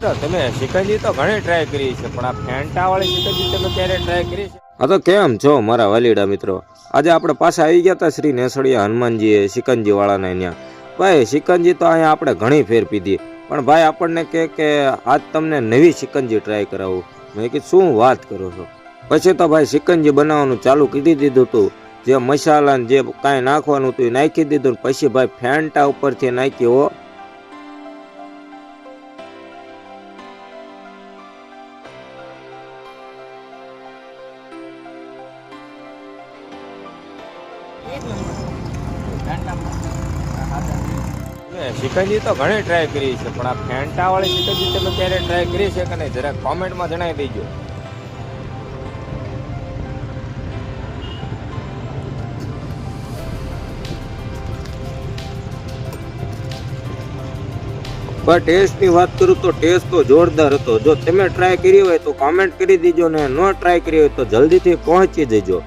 તમે શિકંજી તો ઘણી ટ્રાય કરી છે, પણ આ ફેંટા વાળી શિકંજી તમે ક્યારે ટ્રાય કરી છે? હા તો કેમ છો મારા વાલીડા મિત્રો? આજે આપણે પાછા આવી ગયા હતા શ્રી નેસડિયા હનુમાનજીએ શિકંજી વાળાને ત્યાં. ભાઈ શિકંજી તો અહીંયા આપણે ઘણી ફેર પીધી, પણ ભાઈ આપણને કે આજ તમને નવી શિકંજી ટ્રાય કરાવું. મેં કીધું શું વાત કરો છો? પછી તો ભાઈ શિકંજી બનાવવાનું ચાલુ કરી દીધું હતું. જે મસાલા ને જે કાંઈ નાખવાનું હતું એ નાખી દીધું. પછી ભાઈ ફેંટા ઉપરથી નાખ્યો. શિકંજી તો ઘણી ટ્રાય કરી છે, પણ આ ફેંટા વાળી શિકંજી તમે ક્યારે ટ્રાય કરી છે કે નહીં? જરાક કોમેન્ટમાં જણાવી દેજો. પણ ટેસ્ટની વાત કરું તો ટેસ્ટ તો જોરદાર હતો. જો તમે ટ્રાય કરી હોય તો કોમેન્ટ કરી દેજો, ને ન ટ્રાય કરી હોય તો જલ્દીથી પહોંચી જજો.